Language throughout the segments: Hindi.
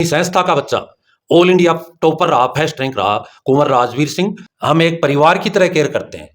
संस्था का बच्चा ऑल इंडिया टॉपर रहा, फर्स्ट रैंक रहा, कुंवर राजवीर सिंह। हम एक परिवार की तरह केयर करते हैं।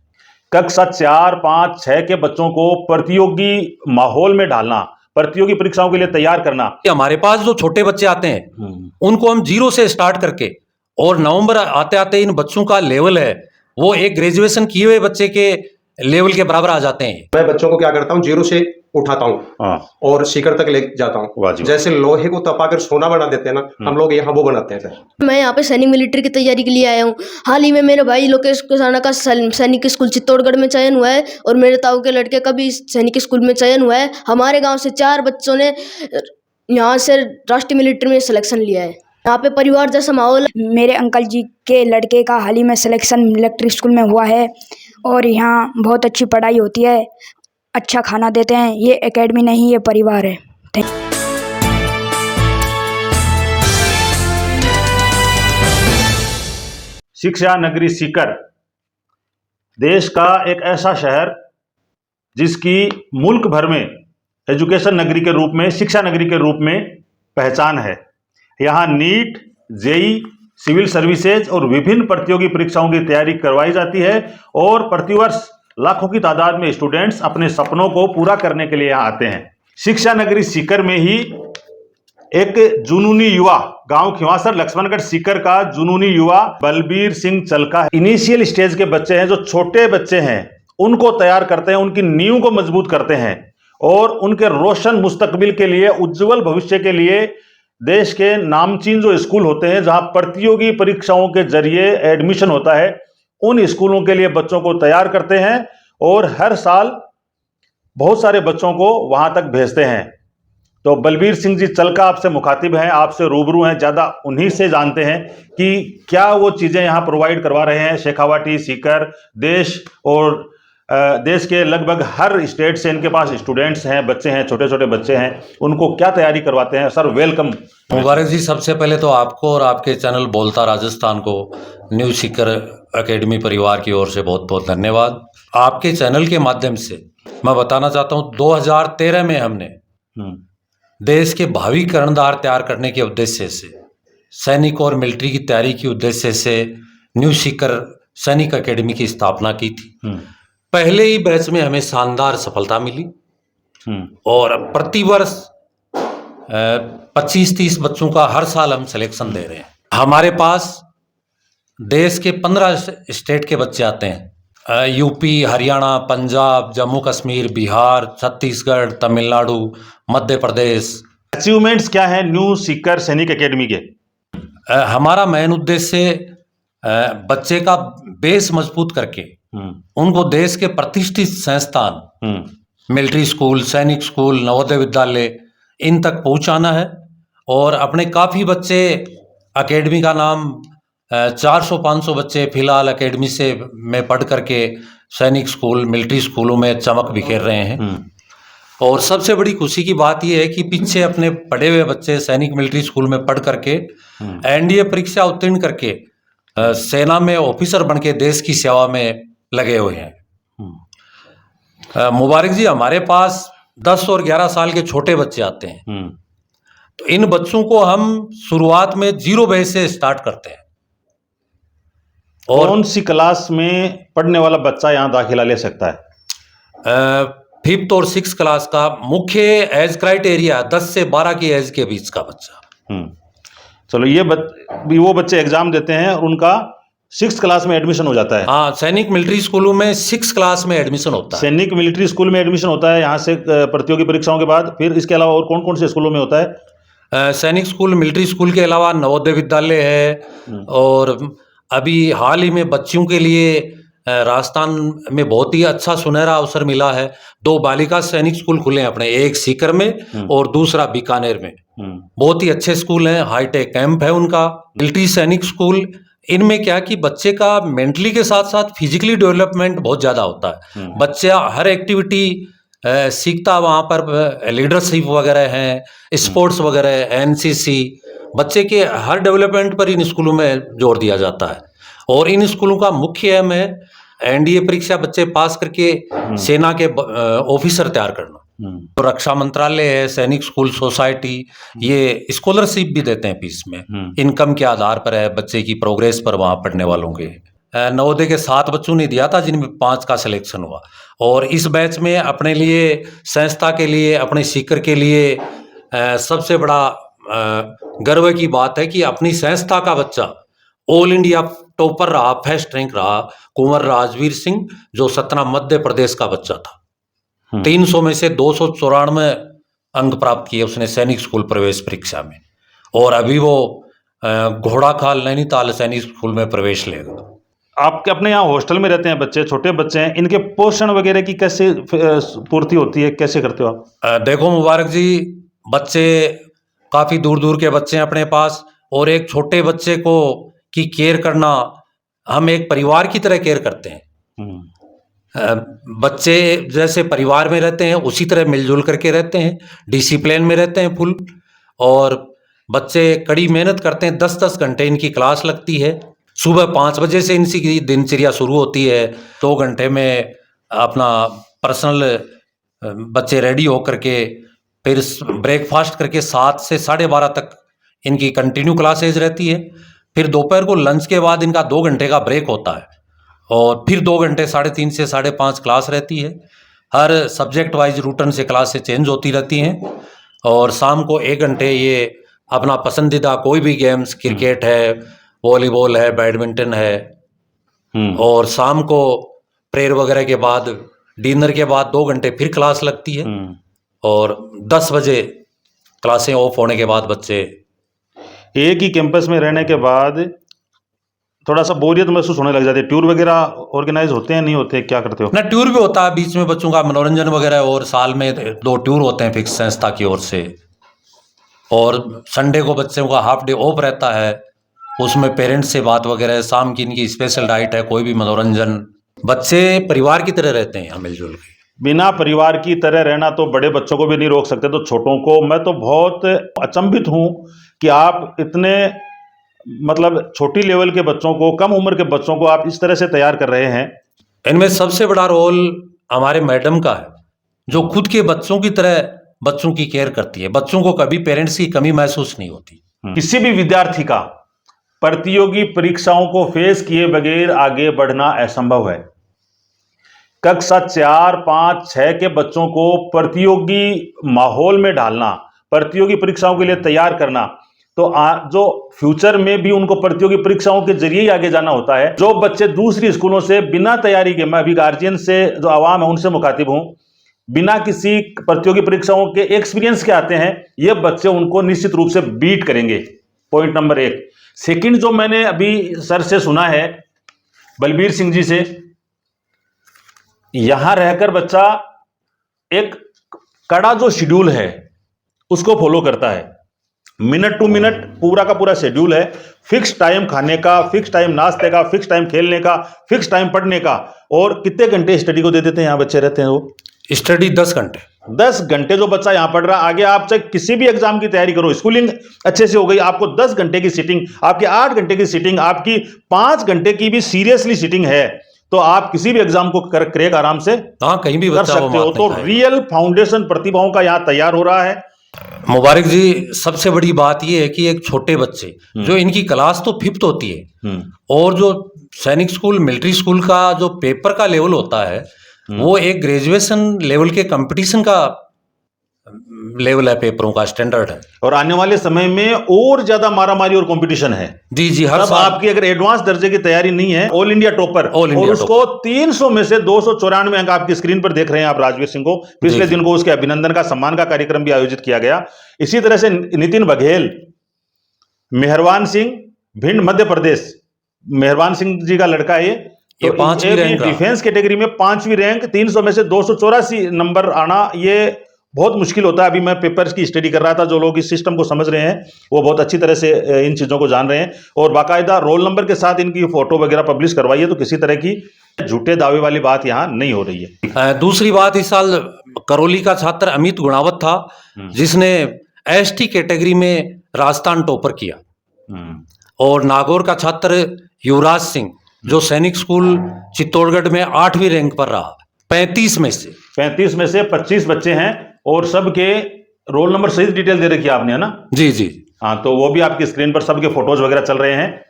कक्षा 4, 5, 6 के बच्चों को प्रतियोगी माहौल में डालना, प्रतियोगी परीक्षाओं के लिए तैयार करना। हमारे पास जो छोटे बच्चे आते हैं उनको हम जीरो से स्टार्ट करके, और नवंबर आते आते इन बच्चों का लेवल है वो एक ग्रेजुएशन किए हुए बच्चे के लेवल के बराबर आ जाते हैं। मैं बच्चों को क्या करता हूँ, जीरो से उठाता हूँ और शिखर तक ले जाता हूँ। जैसे लोहे को तपाकर सोना बना देते हैं ना, हम लोग यहाँ वो बनाते हैं सर। मैं यहाँ पे सैनिक मिलिट्री की तैयारी के लिए आया हूँ। हाल ही में मेरे भाई लोकेश कुसाना का सैनिक स्कूल चित्तौड़गढ़ में चयन हुआ है और मेरे ताऊ के लड़के का भी सैनिक स्कूल में चयन हुआ है। हमारे गाँव से 4 बच्चों ने यहाँ से राष्ट्रीय मिलिट्री में सिलेक्शन लिया है। यहाँ पे परिवार जैसा माहौल। मेरे अंकल जी के लड़के का हाल ही में सिलेक्शन मिलिट्री स्कूल में हुआ है और यहाँ बहुत अच्छी पढ़ाई होती है, अच्छा खाना देते हैं। ये एकेडमी नहीं, ये परिवार है। शिक्षा नगरी सीकर देश का एक ऐसा शहर जिसकी मुल्क भर में एजुकेशन नगरी के रूप में, शिक्षा नगरी के रूप में पहचान है। यहाँ नीट, जेई, सिविल सर्विसेज और विभिन्न प्रतियोगी परीक्षाओं की तैयारी करवाई जाती है और प्रतिवर्ष लाखों की तादाद में स्टूडेंट्स अपने सपनों को पूरा करने के लिए यहाँ आते हैं। शिक्षा नगरी सीकर में ही एक जुनूनी युवा, गांव खिवासर लक्ष्मणगढ़ सीकर का जुनूनी युवा बलबीर सिंह चलका इनिशियल स्टेज के बच्चे हैं, जो छोटे बच्चे हैं उनको तैयार करते हैं, उनकी नींव को मजबूत करते हैं और उनके रोशन मुस्तकबिल के लिए, उज्जवल भविष्य के लिए देश के नामचीन जो स्कूल होते हैं जहां प्रतियोगी परीक्षाओं के जरिए एडमिशन होता है, उन स्कूलों के लिए बच्चों को तैयार करते हैं और हर साल बहुत सारे बच्चों को वहां तक भेजते हैं। तो बलबीर सिंह जी चलका आपसे मुखातिब हैं, आपसे रूबरू हैं, ज़्यादा उन्हीं से जानते हैं कि क्या वो चीज़ें यहाँ प्रोवाइड करवा रहे हैं। शेखावाटी, सीकर, देश और देश के लगभग हर स्टेट से इनके पास स्टूडेंट्स हैं, बच्चे हैं, छोटे छोटे बच्चे हैं, उनको क्या तैयारी करवाते हैं। Sir welcome. मुबारक जी, सबसे पहले तो आपको और आपके चैनल बोलता राजस्थान को, न्यू सीकर एकेडमी परिवार की ओर से बहुत बहुत धन्यवाद। आपके चैनल के माध्यम से मैं बताना चाहता हूँ 2013 में हमने देश के भावी कर्णधार तैयार करने के उद्देश्य से, सैनिक और मिलिट्री की तैयारी के उद्देश्य से न्यू सीकर सैनिक एकेडमी की स्थापना की थी। पहले ही बैच में हमें शानदार सफलता मिली और प्रतिवर्ष 25-30 बच्चों का हर साल हम सिलेक्शन दे रहे हैं। हमारे पास देश के 15 स्टेट के बच्चे आते हैं, यूपी, हरियाणा, पंजाब, जम्मू कश्मीर, बिहार, छत्तीसगढ़, तमिलनाडु, मध्य प्रदेश। अचीवमेंट्स क्या है न्यू सीकर सैनिक एकेडमी के? हमारा मेन उद्देश्य बच्चे का बेस मजबूत करके उनको देश के प्रतिष्ठित संस्थान, मिलिट्री स्कूल, सैनिक स्कूल, नवोदय विद्यालय, इन तक पहुंचाना है। और अपने काफ़ी बच्चे, एकेडमी का नाम 400-500 बच्चे फिलहाल एकेडमी से में पढ़ करके सैनिक स्कूल, मिलिट्री स्कूलों में चमक बिखेर रहे हैं। और सबसे बड़ी खुशी की बात यह है कि पीछे अपने पढ़े हुए बच्चे सैनिक मिलिट्री स्कूल में पढ़ करके एनडीए परीक्षा उत्तीर्ण करके सेना में ऑफिसर बन के देश की सेवा में लगे हुए हैं। मुबारक जी, हमारे पास 10 और 11 साल के छोटे बच्चे आते हैं, तो इन बच्चों को हम शुरुआत में 0 बेस से स्टार्ट करते हैं। और कौन सी क्लास में पढ़ने वाला बच्चा यहाँ दाखिला ले सकता है? 5th और 6th क्लास का मुख्य एज क्राइटेरिया 10 से 12 की एज के बीच का बच्चा। चलो, ये वो बच्चे एग्जाम देते हैं और उनका 6th क्लास में एडमिशन हो जाता है। हाँ, सैनिक मिलिट्री स्कूलों में 6th क्लास में एडमिशन होता है। सैनिक मिलिट्री स्कूल में एडमिशन होता है यहाँ से प्रतियोगी परीक्षाओं के बाद। फिर इसके अलावा और कौन कौन से स्कूलों में होता है? सैनिक स्कूल, मिलिट्री स्कूल के अलावा नवोदय विद्यालय है और अभी हाल ही में बच्चियों के लिए राजस्थान में बहुत ही अच्छा सुनहरा अवसर मिला है। 2 बालिका सैनिक स्कूल खुले हैं अपने, एक सीकर में और दूसरा बीकानेर में। बहुत ही अच्छे स्कूल हैं, हाईटेक कैंप है उनका। मिलिट्री सैनिक स्कूल, इनमें क्या कि बच्चे का मेंटली के साथ साथ फिजिकली डेवलपमेंट बहुत ज़्यादा होता है। बच्चा हर एक्टिविटी सीखता, वहाँ पर लीडरशिप वगैरह हैं, स्पोर्ट्स वगैरह, एनसीसी, बच्चे के हर डेवलपमेंट पर इन स्कूलों में जोर दिया जाता है। और इन स्कूलों का मुख्य एम है एनडीए परीक्षा बच्चे पास करके सेना के ऑफिसर तैयार करना। तो रक्षा मंत्रालय है, सैनिक स्कूल सोसाइटी, ये स्कॉलरशिप भी देते हैं फीस में, इनकम के आधार पर है, बच्चे की प्रोग्रेस पर वहाँ पढ़ने वालों के। नवोदय के 7 बच्चों ने दिया था जिनमें 5 का सिलेक्शन हुआ, और इस बैच में अपने लिए, संस्था के लिए, अपने सीकर के लिए सबसे बड़ा गर्व की बात है कि अपनी संस्था का बच्चा ऑल इंडिया टॉपर रहा, फर्स्ट रैंक रहा, कुंवर राजवीर सिंह, जो सतना मध्य प्रदेश का बच्चा था। 300 में से 294 अंक प्राप्त किए उसने सैनिक स्कूल प्रवेश परीक्षा में, और अभी वो घोड़ाखाल नैनीताल सैनिक स्कूल में प्रवेश लेगा। आपके अपने यहाँ हॉस्टल में रहते हैं बच्चे, छोटे बच्चे हैं, इनके पोषण वगैरह की कैसे पूर्ति होती है, कैसे करते हो आप? देखो मुबारक जी, बच्चे काफ़ी दूर दूर के बच्चे हैं अपने पास, और एक छोटे बच्चे को की केयर करना हम एक परिवार की तरह केयर करते हैं। बच्चे जैसे परिवार में रहते हैं उसी तरह मिलजुल करके रहते हैं, डिसिप्लिन में रहते हैं फुल, और बच्चे कड़ी मेहनत करते हैं। 10-10 घंटे इनकी क्लास लगती है, सुबह 5 बजे से इनकी दिनचर्या शुरू होती है। 2 घंटे में अपना पर्सनल बच्चे रेडी होकर के फिर ब्रेकफास्ट करके 7 से 12:30 तक इनकी कंटिन्यू क्लासेज रहती है। फिर दोपहर को लंच के बाद इनका 2 घंटे का ब्रेक होता है, और फिर 2 घंटे 3:30 से 5:30 क्लास रहती है। हर सब्जेक्ट वाइज रूटन से क्लासें चेंज होती रहती हैं, और शाम को 1 घंटे ये अपना पसंदीदा कोई भी गेम्स, क्रिकेट है, वॉलीबॉल है, बैडमिंटन है, और शाम को प्रेयर वगैरह के बाद, डिनर के बाद 2 घंटे फिर क्लास लगती है, और 10 बजे क्लासें ऑफ होने के बाद बच्चे। एक ही कैंपस में रहने के बाद थोड़ा सा बोरियत महसूस होने लग जाती है। टूर वगैरह ऑर्गेनाइज होते हैं, नहीं होते, क्या करते हो? ना, टूर भी होता है बीच में बच्चों का मनोरंजन वगैरह, और साल में 2 टूर होते हैं फिक्स संस्था की ओर से, और संडे को बच्चों का हाफ डे ऑफ रहता है, उसमें पेरेंट्स से बात वगैरह, शाम की इनकी स्पेशल डाइट है, कोई भी मनोरंजन। बच्चे परिवार की तरह रहते हैं यहाँ मिलजुल के। बिना परिवार की तरह रहना तो बड़े बच्चों को भी नहीं रोक सकते, तो छोटों को। मैं तो बहुत अचंभित हूँ कि आप इतने मतलब छोटी लेवल के बच्चों को, कम उम्र के बच्चों को आप इस तरह से तैयार कर रहे हैं। इनमें सबसे बड़ा रोल हमारे मैडम का है, जो खुद के बच्चों की तरह बच्चों की केयर करती है। बच्चों को कभी पेरेंट्स की कमी महसूस नहीं होती। किसी भी विद्यार्थी का प्रतियोगी परीक्षाओं को फेस किए बगैर आगे बढ़ना असंभव है। कक्षा 4, 5, 6 के बच्चों को प्रतियोगी माहौल में डालना, प्रतियोगी परीक्षाओं के लिए तैयार करना, तो जो फ्यूचर में भी उनको प्रतियोगी परीक्षाओं के जरिए ही आगे जाना होता है। जो बच्चे दूसरी स्कूलों से बिना तैयारी के, मैं अभी गार्जियन से, जो आवाम है उनसे मुखातिब हूं, बिना किसी प्रतियोगी परीक्षाओं के एक्सपीरियंस के आते हैं, ये बच्चे उनको निश्चित रूप से बीट करेंगे। Point number 1। सेकंड, जो मैंने अभी सर से सुना है, बलबीर सिंह जी से, यहां रहकर बच्चा एक कड़ा जो शेड्यूल है उसको फॉलो करता है। मिनट टू मिनट पूरा का पूरा शेड्यूल है। फिक्स टाइम खाने का, फिक्स टाइम नाश्ते का, फिक्स टाइम खेलने का, फिक्स टाइम पढ़ने का। और कितने घंटे स्टडी को दे देते हैं यहाँ बच्चे रहते हैं? वो स्टडी 10 घंटे। 10 घंटे जो बच्चा यहाँ पढ़ रहा, आगे आप चाहे किसी भी एग्जाम की तैयारी करो, स्कूलिंग अच्छे से हो गई, आपको 10 घंटे की सीटिंग, आपकी 8 घंटे की सीटिंग, आपकी 5 घंटे की भी सीरियसली सीटिंग है, तो आप किसी भी एग्जाम को क्रैक आराम से कहीं भी कर सकते हो। तो रियल फाउंडेशन प्रतिभाओं का यहाँ तैयार हो रहा है। मुबारक जी, सबसे बड़ी बात यह है कि एक छोटे बच्चे, जो इनकी क्लास तो 5th होती है, और जो सैनिक स्कूल, मिलिट्री स्कूल का जो पेपर का लेवल होता है, वो एक ग्रेजुएशन लेवल के कंपटीशन का लेवल है, पेपरों का स्टैंडर्ड है। और आने वाले समय में और ज्यादा मारामारी और कंपटीशन है। जी, हर साल आपकी अगर एडवांस दर्जे की तैयारी नहीं है, ऑल इंडिया टॉपर, और उसको 300 में से 294 अंक आपकी स्क्रीन पर देख रहे हैं आप राजवीर सिंह को। पिछले दिन को उसके अभिनंदन का, सम्मान का कार्यक्रम भी आयोजित किया गया। इसी तरह से नितिन बघेल, मेहरबान सिंह, भिंड मध्य प्रदेश, मेहरबान सिंह जी का लड़का है ये, 5वीं रैंक, डिफेंस कैटेगरी में 5वीं रैंक, 300 में से 284 नंबर आना, ये बहुत मुश्किल होता है। अभी मैं पेपर्स की स्टडी कर रहा था, जो लोग इस सिस्टम को समझ रहे हैं वो बहुत अच्छी तरह से इन चीज़ों को जान रहे हैं, और बाकायदा रोल नंबर के साथ इनकी फोटो वगैरह पब्लिश करवाई है, तो किसी तरह की झूठे दावे वाली बात यहाँ नहीं हो रही है। दूसरी बात, इस साल करौली का छात्र अमित गुणावत था, जिसने ST कैटेगरी में राजस्थान टॉपर किया, और नागौर का छात्र युवराज सिंह, जो सैनिक स्कूल चित्तौड़गढ़ में 8वीं रैंक पर रहा, 35 में से 35 में से 25 बच्चे हैं और सबके रोल नंबर सहित डिटेल दे रखी है आपने, है ना? जी जी। हाँ, तो वो भी आपकी स्क्रीन पर सबके फोटोज वगैरह चल रहे हैं।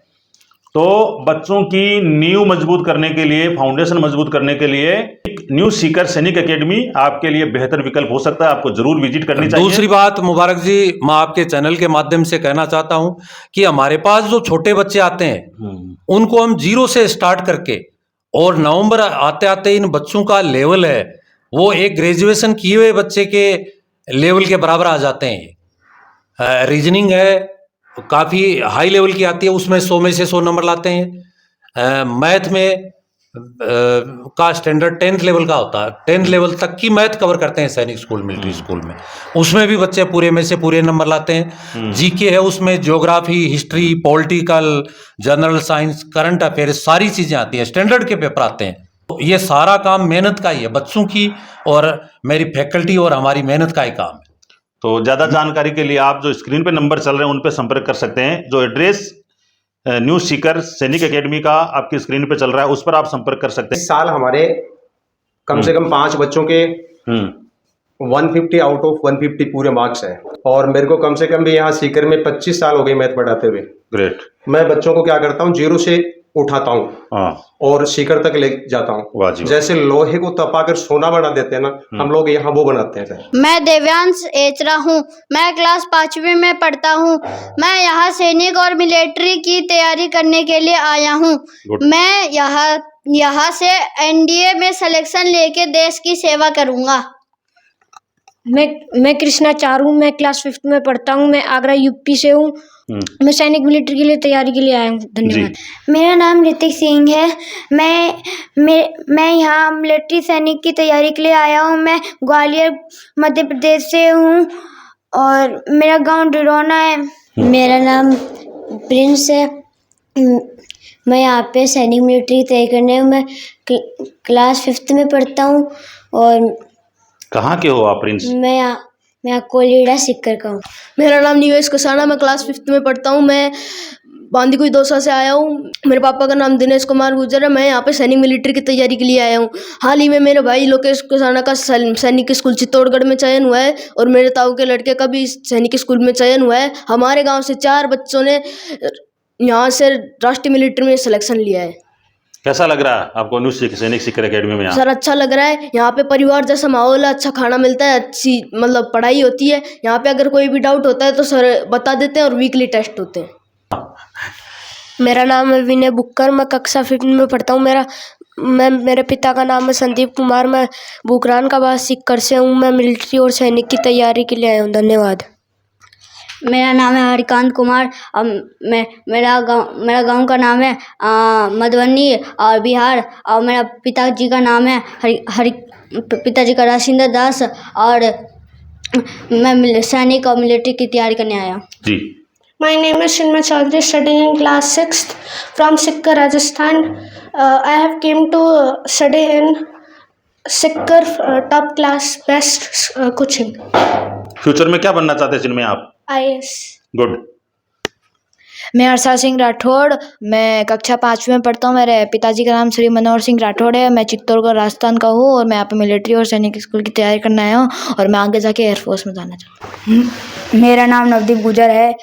तो बच्चों की नींव मजबूत करने के लिए, फाउंडेशन मजबूत करने के लिए न्यू सीकर सैनिक एकेडमी आपके लिए बेहतर विकल्प हो सकता है, आपको जरूर विजिट करनी चाहिए। दूसरी बात मुबारक जी, मैं आपके चैनल के माध्यम से कहना चाहता हूं कि हमारे पास जो छोटे बच्चे आते हैं उनको हम 0 से स्टार्ट करके, और नवंबर आते आते इन बच्चों का लेवल है वो एक ग्रेजुएशन किए हुए बच्चे के लेवल के बराबर आ जाते हैं। रीजनिंग है काफ़ी हाई लेवल की आती है, उसमें 100 में से 100 नंबर लाते हैं। मैथ में का स्टैंडर्ड 10th लेवल का होता है, 10th लेवल तक की मैथ कवर करते हैं सैनिक स्कूल, मिलिट्री स्कूल में। उसमें भी बच्चे पूरे में से पूरे नंबर लाते हैं। जीके है, उसमें geography, history, political, general science, current affairs, सारी चीज़ें आती हैं, स्टैंडर्ड के पेपर आते हैं। तो ये सारा काम मेहनत का ही है, बच्चों की और मेरी फैकल्टी और हमारी मेहनत का ही काम है। तो ज़्यादा जानकारी के लिए आप जो स्क्रीन पे नंबर चल रहे हैं उन पे संपर्क कर सकते हैं। जो एड्रेस न्यू सीकर सैनिक एकेडमी का आपकी स्क्रीन पे चल रहा है उस पर आप संपर्क कर सकते हैं। इस साल हमारे कम से कम 5 बच्चों के 150 आउट ऑफ 150 पूरे मार्क्स हैं, और मेरे को कम से कम भी यहाँ सीकर में 25 साल हो गए मैथ पढ़ाते हुए। ग्रेट। मैं बच्चों को क्या करता हूँ, 0 से उठाता हूँ और सीकर तक ले जाता हूँ। जैसे लोहे को तपाकर सोना बना देते हैं ना, हम लोग यहाँ वो बनाते हैं सर। मैं देव्यांश एचरा हूँ, मैं क्लास 5वीं में पढ़ता हूँ। मैं यहाँ सैनिक और मिलिट्री की तैयारी करने के लिए आया हूँ। मैं यहाँ से एनडीए में सिलेक्शन लेके देश की सेवा करूँगा। मैं कृष्णा चारू, मैं क्लास 5th में पढ़ता हूँ। मैं आगरा यूपी से हूँ। मैं सैनिक मिलिट्री के लिए तैयारी के लिए आया हूँ। धन्यवाद। मेरा नाम ऋतिक सिंह है। मैं यहाँ मिलिट्री सैनिक की तैयारी के लिए आया हूँ। मैं ग्वालियर मध्य प्रदेश से हूँ और मेरा गांव डिरोना है। मेरा नाम प्रिंस है। मैं यहाँ पे सैनिक मिलिट्री तैयारी करने हूँ। मैं क्लास 5th में पढ़ता हूँ। और कहाँ के हो आप प्रिंस? मैं कोलीड़ा सीकर का हूँ। मेरा नाम निवेश कसाना, मैं क्लास 5th में पढ़ता हूँ। मैं बांदीकुई दौसा से आया हूँ। मेरे पापा का नाम दिनेश कुमार गुर्जर है। मैं यहाँ पे सैनिक मिलिट्री की तैयारी के लिए आया हूँ। हाल ही में मेरे भाई लोकेश कसाना का सैनिक स्कूल चित्तौड़गढ़ में चयन हुआ है और मेरे ताऊ के लड़के का भी सैनिक स्कूल में चयन हुआ है। हमारे गाँव से 4 बच्चों ने यहाँ से राष्ट्रीय मिलिट्री में सिलेक्शन लिया है। कैसा लग रहा है आपको न्यू सैनिक सीकर एकेडमी में? सर अच्छा लग रहा है। यहाँ पे परिवार जैसा माहौल है, अच्छा खाना मिलता है, अच्छी मतलब पढ़ाई होती है। यहाँ पे अगर कोई भी डाउट होता है तो सर बता देते हैं और वीकली टेस्ट होते हैं। मेरा नाम है विनय बुक्कर, मैं कक्षा 5 में पढ़ता हूँ। मेरे पिता का नाम है संदीप कुमार, मैं बुकरान का बास सीकर से हूँ। मैं मिलिट्री और सैनिक की तैयारी के लिए आया हूँ। धन्यवाद। मेरा नाम है हरिकांत कुमार। मेरा गांव का नाम है मधुबनी और बिहार, और मेरा पिताजी का नाम है पिताजी का राशिंदर दास, और मैं सैनिक और मिलिट्री की तैयारी करने आया हूँ। जी। My name is Shinma Chaudhary, studying in class 6th from Sikar, Rajasthan. I have came to study in Sikar top class best coaching. Future में क्या बनना चाहते हैं जिनमें आप? IAS. गुड। मैं हर्षा सिंह राठौड़, मैं कक्षा 5 में पढ़ता हूँ। मेरे पिताजी का नाम श्री मनोहर सिंह राठौड़ है। मैं चित्तौड़गढ़ राजस्थान का हूँ और मैं यहाँ पे मिलिट्री और सैनिक स्कूल की तैयारी करने आया हूँ और मैं आगे जाके एयरफोर्स में जाना चाहता हूँ। मेरा नाम नवदीप गुजर है।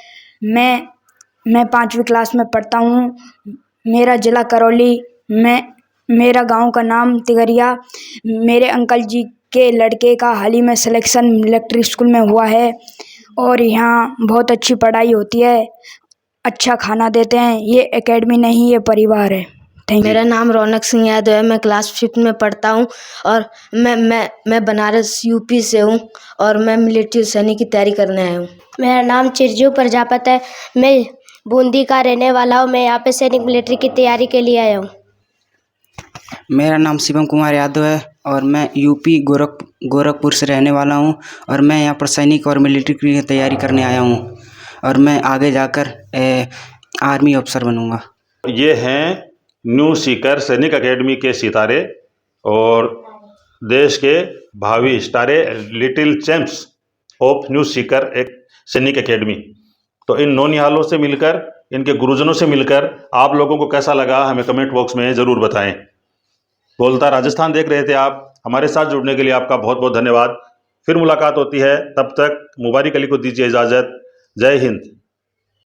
मैं 5वीं क्लास में पढ़ता हूँ। मेरा ज़िला करौली, मेरा गांव का नाम तिगरिया। मेरे अंकल जी के लड़के का हाल ही में सिलेक्शन मिलिट्री स्कूल में हुआ है और यहाँ बहुत अच्छी पढ़ाई होती है, अच्छा खाना देते हैं। ये एकेडमी नहीं, ये परिवार है। मेरा नाम रौनक सिंह यादव है। मैं क्लास 5 में पढ़ता हूँ और मैं बनारस यूपी से हूँ और मैं मिलिट्री सैनिक की तैयारी करने आया हूँ। मेरा नाम चिरजू प्रजापत है। मैं बूंदी का रहने वाला हूँ। मैं यहाँ पे सैनिक मिलिट्री की तैयारी के लिए आया हूँ। मेरा नाम शिवम कुमार यादव है और मैं यूपी गोरखपुर से रहने वाला हूँ और मैं यहाँ पर सैनिक और मिलिट्री की तैयारी करने आया हूँ और मैं आगे जाकर आर्मी अफसर बनूँगा। ये हैं न्यू सीकर सैनिक एकेडमी के सितारे और देश के भावी सितारे, little champs of new Sikar एक सैनिक एकेडमी। तो इन नौनिहालों से मिलकर, इनके गुरुजनों से मिलकर आप लोगों को कैसा लगा हमें कमेंट बॉक्स में ज़रूर बताएं। बोलता राजस्थान देख रहे थे आप। हमारे साथ जुड़ने के लिए आपका बहुत बहुत धन्यवाद। फिर मुलाकात होती है, तब तक मुबारिक अली को दीजिए इजाज़त। जय हिंद।